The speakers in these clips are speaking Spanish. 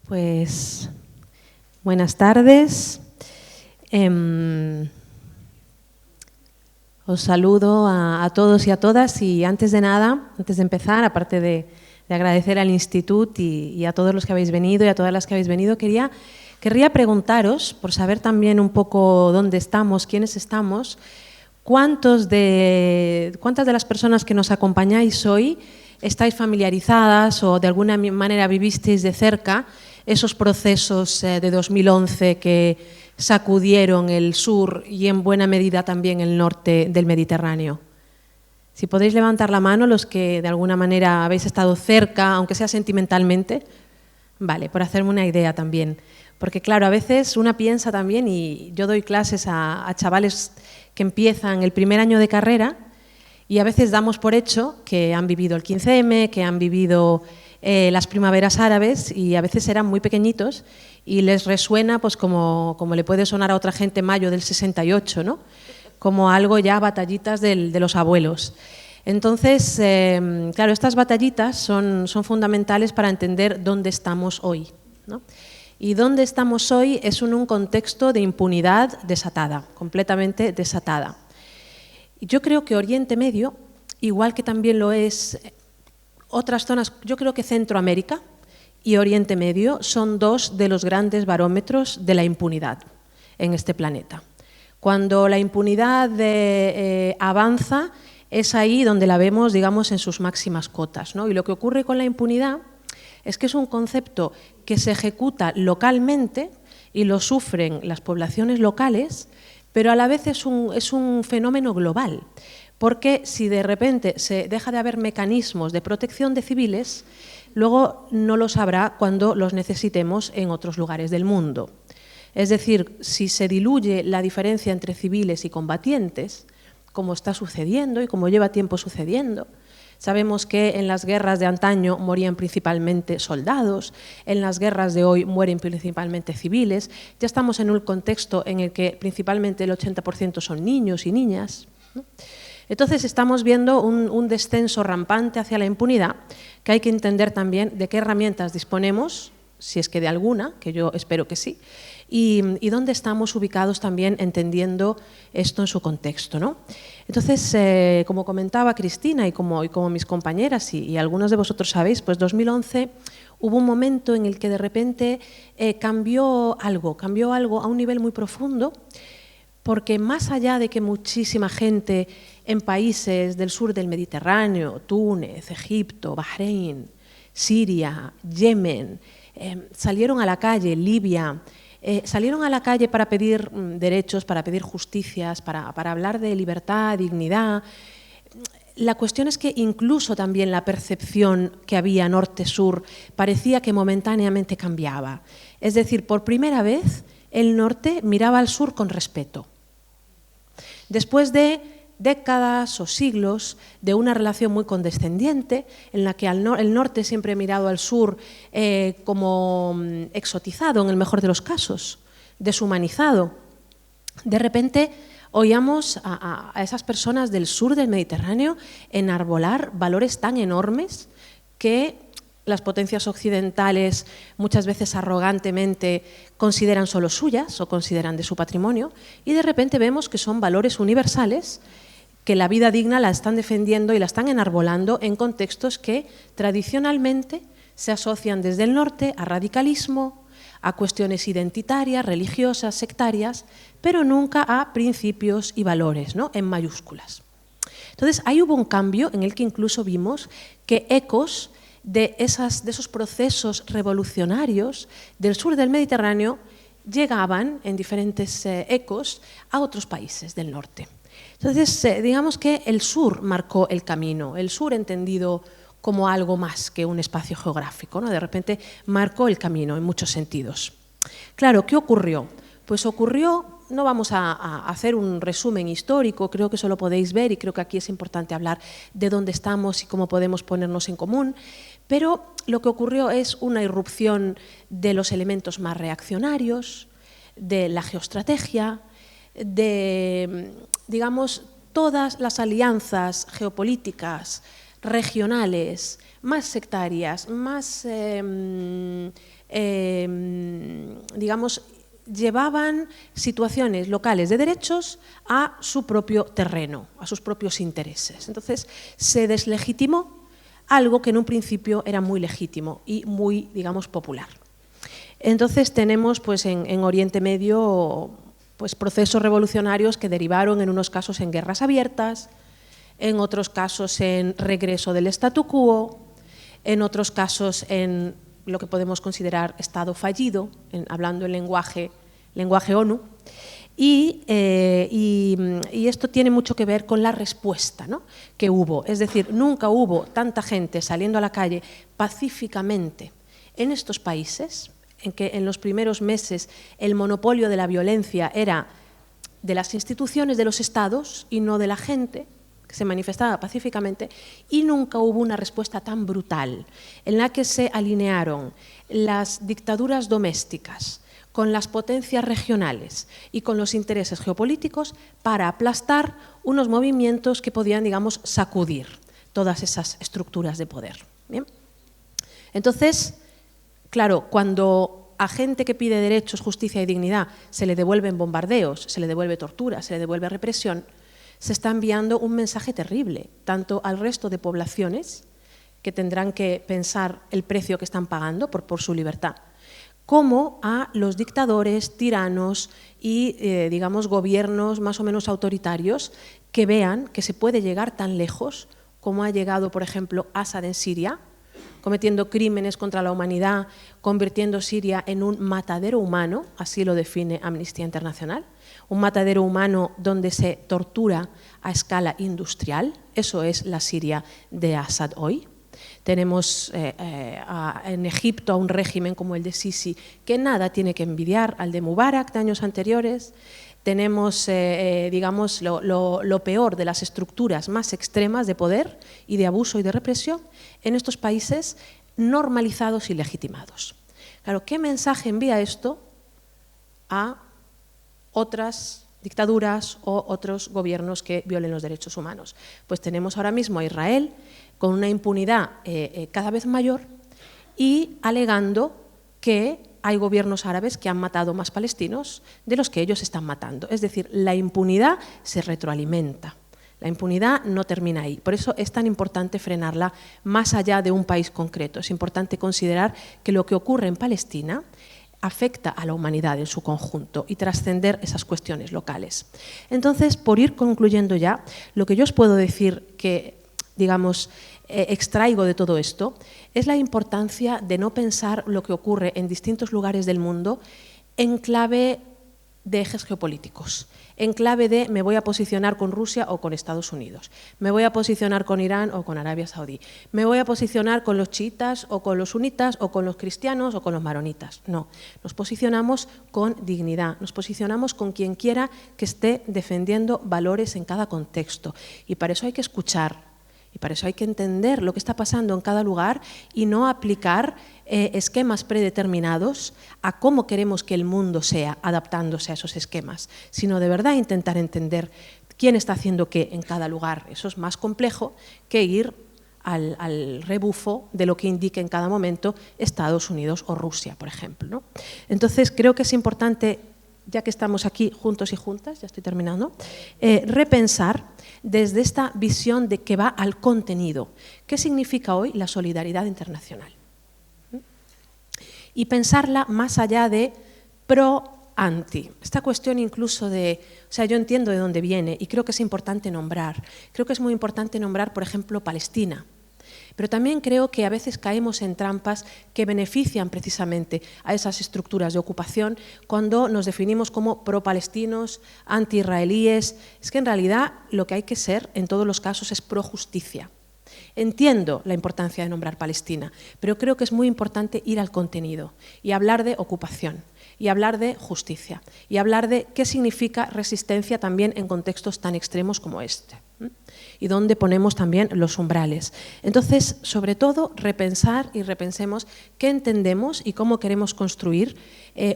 Pues buenas tardes. Os saludo a todos y a todas y antes de nada, antes de empezar, aparte de agradecer al Instituto y a todos los que habéis venido y a todas las que habéis venido, querría preguntaros, por saber también un poco dónde estamos, quiénes estamos, cuántas de las personas que nos acompañáis hoy estáis familiarizadas o de alguna manera vivisteis de cerca esos procesos de 2011 que sacudieron el sur y en buena medida también el norte del Mediterráneo. Si podéis levantar la mano los que de alguna manera habéis estado cerca, aunque sea sentimentalmente, vale, por hacerme una idea también. Porque claro, a veces una piensa también, y yo doy clases a chavales que empiezan el primer año de carrera y a veces damos por hecho que han vivido el 15M, que han vivido las primaveras árabes y a veces eran muy pequeñitos y les resuena pues como le puede sonar a otra gente mayo del 68, ¿no? Como algo ya batallitas de los abuelos. Entonces, claro, estas batallitas son fundamentales para entender dónde estamos hoy, ¿no? Y dónde estamos hoy es en un contexto de impunidad desatada, completamente desatada. Yo creo que Oriente Medio, igual que también lo es otras zonas, yo creo que Centroamérica y Oriente Medio son dos de los grandes barómetros de la impunidad en este planeta. Cuando la impunidad avanza, es ahí donde la vemos, digamos, en sus máximas cotas, ¿no? Y lo que ocurre con la impunidad es que es un concepto que se ejecuta localmente y lo sufren las poblaciones locales, pero a la vez es un fenómeno global. Porque si de repente se deja de haber mecanismos de protección de civiles, luego no los habrá cuando los necesitemos en otros lugares del mundo. Es decir, si se diluye la diferencia entre civiles y combatientes, como está sucediendo y como lleva tiempo sucediendo, sabemos que en las guerras de antaño morían principalmente soldados, en las guerras de hoy mueren principalmente civiles, ya estamos en un contexto en el que principalmente el 80% son niños y niñas, ¿no? Entonces estamos viendo un descenso rampante hacia la impunidad, que hay que entender también de qué herramientas disponemos, si es que de alguna, que yo espero que sí, y dónde estamos ubicados también entendiendo esto en su contexto, ¿no? Entonces, como comentaba Cristina y como mis compañeras y algunos de vosotros sabéis, pues 2011 hubo un momento en el que de repente cambió algo a un nivel muy profundo, porque más allá de que muchísima gente en países del sur del Mediterráneo, Túnez, Egipto, Bahrein, Siria, Yemen, salieron a la calle, Libia, salieron a la calle para pedir derechos, para pedir justicias, para hablar de libertad, dignidad. La cuestión es que incluso también la percepción que había norte-sur parecía que momentáneamente cambiaba. Es decir, por primera vez el norte miraba al sur con respeto. Después de décadas o siglos de una relación muy condescendiente en la que el norte siempre ha mirado al sur como exotizado, en el mejor de los casos, deshumanizado. De repente oíamos a esas personas del sur del Mediterráneo enarbolar valores tan enormes que las potencias occidentales muchas veces arrogantemente consideran solo suyas o consideran de su patrimonio, y de repente vemos que son valores universales que la vida digna la están defendiendo y la están enarbolando en contextos que tradicionalmente se asocian desde el norte a radicalismo, a cuestiones identitarias, religiosas, sectarias, pero nunca a principios y valores, ¿no? En mayúsculas. Entonces, ahí hubo un cambio en el que incluso vimos que ecos de esos procesos revolucionarios del sur del Mediterráneo llegaban en diferentes ecos a otros países del norte. Entonces, digamos que el sur marcó el camino, el sur entendido como algo más que un espacio geográfico, ¿no? De repente marcó el camino en muchos sentidos. Claro, ¿qué ocurrió? Pues ocurrió, no vamos a hacer un resumen histórico, creo que eso lo podéis ver y creo que aquí es importante hablar de dónde estamos y cómo podemos ponernos en común, pero lo que ocurrió es una irrupción de los elementos más reaccionarios, de la geoestrategia, de, digamos, todas las alianzas geopolíticas regionales, más sectarias, más digamos, llevaban situaciones locales de derechos a su propio terreno, a sus propios intereses. Entonces, se deslegitimó algo que en un principio era muy legítimo y muy, digamos, popular. Entonces, tenemos pues, en Oriente Medio pues, procesos revolucionarios que derivaron en unos casos en guerras abiertas, en otros casos en regreso del statu quo, en otros casos en lo que podemos considerar Estado fallido, hablando en lenguaje ONU, y esto tiene mucho que ver con la respuesta, ¿no?, que hubo. Es decir, nunca hubo tanta gente saliendo a la calle pacíficamente en estos países, en que en los primeros meses el monopolio de la violencia era de las instituciones de los estados y no de la gente, que se manifestaba pacíficamente, y nunca hubo una respuesta tan brutal en la que se alinearon las dictaduras domésticas con las potencias regionales y con los intereses geopolíticos para aplastar unos movimientos que podían, digamos, sacudir todas esas estructuras de poder. ¿Bien? Entonces, claro, cuando a gente que pide derechos, justicia y dignidad se le devuelven bombardeos, se le devuelve tortura, se le devuelve represión, se está enviando un mensaje terrible, tanto al resto de poblaciones, que tendrán que pensar el precio que están pagando por su libertad, como a los dictadores, tiranos y, digamos, gobiernos más o menos autoritarios que vean que se puede llegar tan lejos como ha llegado, por ejemplo, Assad en Siria, cometiendo crímenes contra la humanidad, convirtiendo Siria en un matadero humano, así lo define Amnistía Internacional, un matadero humano donde se tortura a escala industrial. Eso es la Siria de Assad hoy. Tenemos en Egipto a un régimen como el de Sisi que nada tiene que envidiar al de Mubarak de años anteriores. Tenemos, digamos, lo peor de las estructuras más extremas de poder y de abuso y de represión en estos países normalizados y legitimados. Claro, ¿qué mensaje envía esto a otras dictaduras o otros gobiernos que violen los derechos humanos? Pues tenemos ahora mismo a Israel con una impunidad cada vez mayor y alegando que hay gobiernos árabes que han matado más palestinos de los que ellos están matando. Es decir, la impunidad se retroalimenta. La impunidad no termina ahí. Por eso es tan importante frenarla más allá de un país concreto. Es importante considerar que lo que ocurre en Palestina afecta a la humanidad en su conjunto y trascender esas cuestiones locales. Entonces, por ir concluyendo ya, lo que yo os puedo decir que, digamos, extraigo de todo esto es la importancia de no pensar lo que ocurre en distintos lugares del mundo en clave de ejes geopolíticos, en clave de me voy a posicionar con Rusia o con Estados Unidos, me voy a posicionar con Irán o con Arabia Saudí, me voy a posicionar con los chiitas o con los sunitas o con los cristianos o con los maronitas. No, nos posicionamos con dignidad, nos posicionamos con quien quiera que esté defendiendo valores en cada contexto, y para eso hay que escuchar. Y para eso hay que entender lo que está pasando en cada lugar y no aplicar esquemas predeterminados a cómo queremos que el mundo sea, adaptándose a esos esquemas, sino de verdad intentar entender quién está haciendo qué en cada lugar. Eso es más complejo que ir al rebufo de lo que indique en cada momento Estados Unidos o Rusia, por ejemplo, ¿no? Entonces, creo que es importante, ya que estamos aquí juntos y juntas, ya estoy terminando, repensar desde esta visión de que va al contenido. ¿Qué significa hoy la solidaridad internacional? Y pensarla más allá de pro-anti. Esta cuestión incluso de, o sea, yo entiendo de dónde viene y creo que es importante nombrar. Creo que es muy importante nombrar, por ejemplo, Palestina. Pero también creo que a veces caemos en trampas que benefician precisamente a esas estructuras de ocupación cuando nos definimos como pro-palestinos, anti-israelíes. Es que en realidad lo que hay que ser en todos los casos es pro-justicia. Entiendo la importancia de nombrar Palestina, pero creo que es muy importante ir al contenido y hablar de ocupación, y hablar de justicia, y hablar de qué significa resistencia también en contextos tan extremos como este, y dónde ponemos también los umbrales. Entonces, sobre todo, repensar y repensemos qué entendemos y cómo queremos construir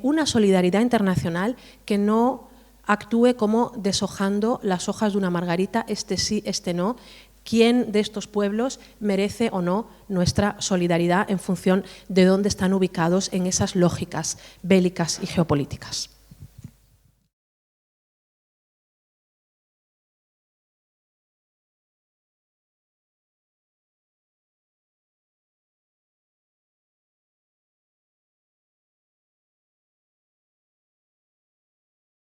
una solidaridad internacional que no actúe como deshojando las hojas de una margarita, este sí, este no, quién de estos pueblos merece o no nuestra solidaridad en función de dónde están ubicados en esas lógicas bélicas y geopolíticas.